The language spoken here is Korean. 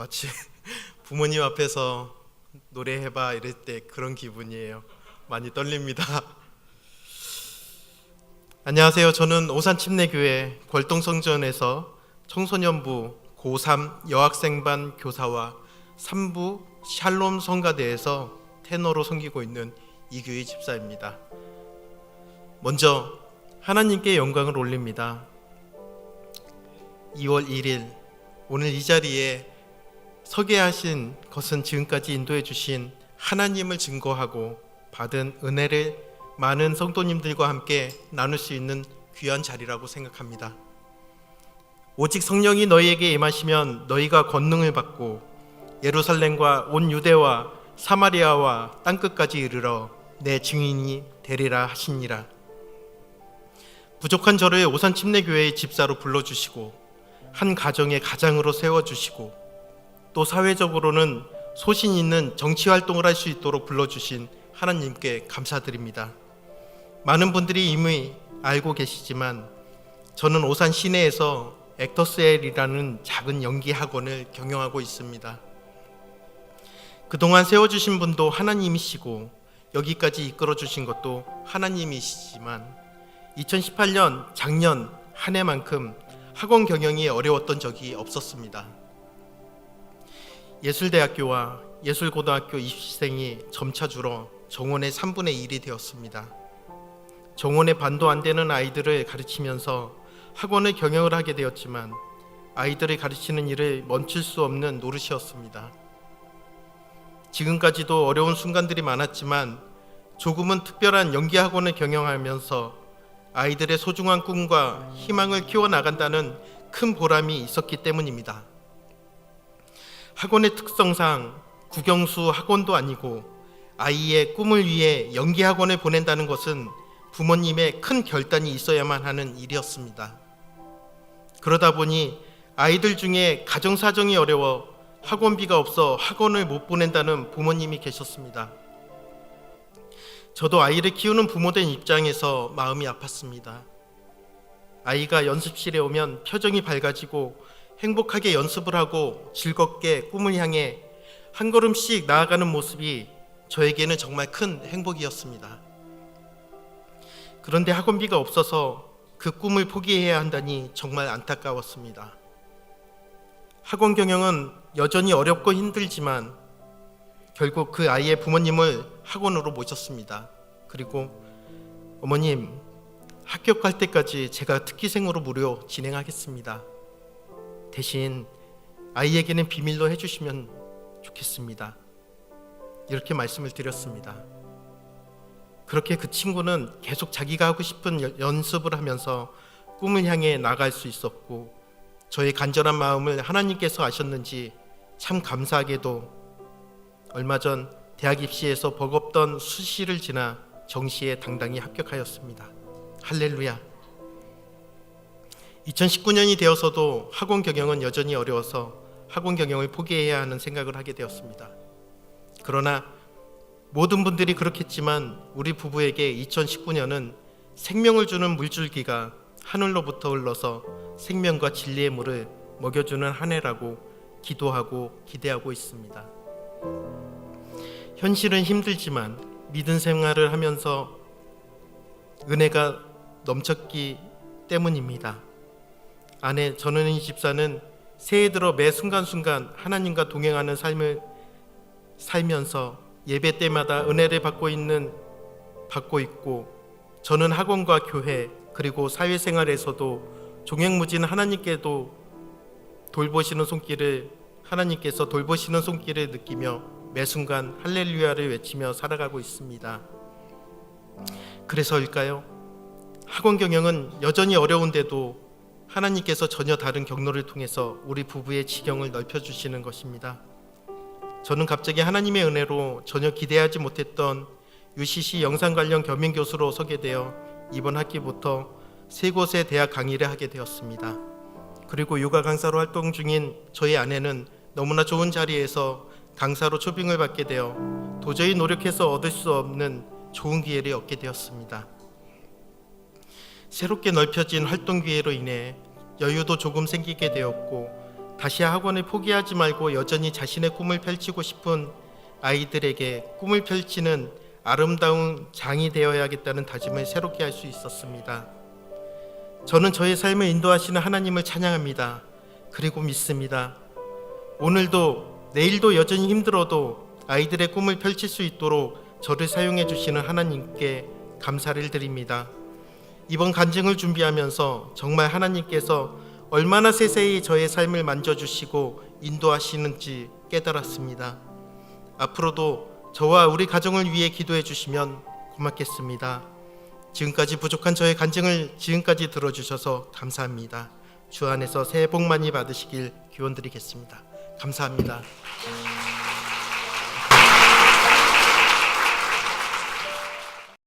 마치 부모님 앞에서 노래해봐 이럴 때 그런 기분이에요. 많이 떨립니다. 안녕하세요. 저는 오산침례교회 골동성전에서 청소년부 고3 여학생반 교사와 3부 샬롬 성가대에서 테너로 섬기고 있는 이규희 집사입니다. 먼저 하나님께 영광을 올립니다. 2월 1일 오늘 이 자리에 서게 하신 것은 지금까지 인도해 주신 하나님을 증거하고 받은 은혜를 많은 성도님들과 함께 나눌 수 있는 귀한 자리라고 생각합니다. 오직 성령이 너희에게 임하시면 너희가 권능을 받고 예루살렘과 온 유대와 사마리아와 땅끝까지 이르러 내 증인이 되리라 하시니라. 부족한 저를 오산침례교회의 집사로 불러주시고 한 가정의 가장으로 세워주시고 또 사회적으로는 소신 있는 정치 활동을 할 수 있도록 불러주신 하나님께 감사드립니다. 많은 분들이 이미 알고 계시지만 저는 오산 시내에서 액터스엘이라는 작은 연기 학원을 경영하고 있습니다. 그동안 세워주신 분도 하나님이시고 여기까지 이끌어주신 것도 하나님이시지만 2018년 작년 한 해만큼 학원 경영이 어려웠던 적이 없었습니다. 예술대학교와 예술고등학교 입시생이 점차 줄어 정원의 3분의 1이 되었습니다. 정원의 반도 안 되는 아이들을 가르치면서 학원을 경영을 하게 되었지만 아이들을 가르치는 일을 멈출 수 없는 노릇이었습니다. 지금까지도 어려운 순간들이 많았지만 조금은 특별한 연기 학원을 경영하면서 아이들의 소중한 꿈과 희망을 키워나간다는 큰 보람이 있었기 때문입니다. 학원의 특성상 국영수 학원도 아니고 아이의 꿈을 위해 연기 학원을 보낸다는 것은 부모님의 큰 결단이 있어야만 하는 일이었습니다. 그러다 보니 아이들 중에 가정 사정이 어려워 학원비가 없어 학원을 못 보낸다는 부모님이 계셨습니다. 저도 아이를 키우는 부모된 입장에서 마음이 아팠습니다. 아이가 연습실에 오면 표정이 밝아지고 행복하게 연습을 하고 즐겁게 꿈을 향해 한 걸음씩 나아가는 모습이 저에게는 정말 큰 행복이었습니다. 그런데 학원비가 없어서 그 꿈을 포기해야 한다니 정말 안타까웠습니다. 학원 경영은 여전히 어렵고 힘들지만 결국 그 아이의 부모님을 학원으로 모셨습니다. 그리고 어머님, 합격할 때까지 제가 특기생으로 무료 진행하겠습니다. 대신 아이에게는 비밀로 해주시면 좋겠습니다. 이렇게 말씀을 드렸습니다. 그렇게 그 친구는 계속 자기가 하고 싶은 연습을 하면서 꿈을 향해 나갈 수 있었고 저의 간절한 마음을 하나님께서 아셨는지 참 감사하게도 얼마 전 대학 입시에서 버겁던 수시를 지나 정시에 당당히 합격하였습니다. 할렐루야. 2019년이 되어서도 학원 경영은 여전히 어려워서 학원 경영을 포기해야 하는 생각을 하게 되었습니다. 그러나 모든 분들이 그렇겠지만 우리 부부에게 2019년은 생명을 주는 물줄기가 하늘로부터 흘러서 생명과 진리의 물을 먹여주는 한 해라고 기도하고 기대하고 있습니다. 현실은 힘들지만 믿음 생활을 하면서 은혜가 넘쳤기 때문입니다. 아내 전은희 집사는 새해 들어 매 순간순간 하나님과 동행하는 삶을 살면서 예배 때마다 은혜를 받고 있고 저는 학원과 교회 그리고 사회생활에서도 종횡무진 하나님께서 돌보시는 손길을 느끼며 매 순간 할렐루야를 외치며 살아가고 있습니다. 그래서일까요? 학원 경영은 여전히 어려운데도 하나님께서 전혀 다른 경로를 통해서 우리 부부의 지경을 넓혀주시는 것입니다. 저는 갑자기 하나님의 은혜로 전혀 기대하지 못했던 UCC 영상 관련 겸임교수로 서게 되어 이번 학기부터 3곳의 대학 강의를 하게 되었습니다. 그리고 요가 강사로 활동 중인 저희 아내는 너무나 좋은 자리에서 강사로 초빙을 받게 되어 도저히 노력해서 얻을 수 없는 좋은 기회를 얻게 되었습니다. 새롭게 넓혀진 활동 기회로 인해 여유도 조금 생기게 되었고 다시 학원을 포기하지 말고 여전히 자신의 꿈을 펼치고 싶은 아이들에게 꿈을 펼치는 아름다운 장이 되어야겠다는 다짐을 새롭게 할 수 있었습니다. 저는 저의 삶을 인도하시는 하나님을 찬양합니다. 그리고 믿습니다. 오늘도 내일도 여전히 힘들어도 아이들의 꿈을 펼칠 수 있도록 저를 사용해 주시는 하나님께 감사를 드립니다. 이번 간증을 준비하면서 정말 하나님께서 얼마나 세세히 저의 삶을 만져주시고 인도하시는지 깨달았습니다. 앞으로도 저와 우리 가정을 위해 기도해 주시면 고맙겠습니다. 지금까지 부족한 저의 간증을 지금까지 들어주셔서 감사합니다. 주 안에서 새해 복 많이 받으시길 기원드리겠습니다. 감사합니다.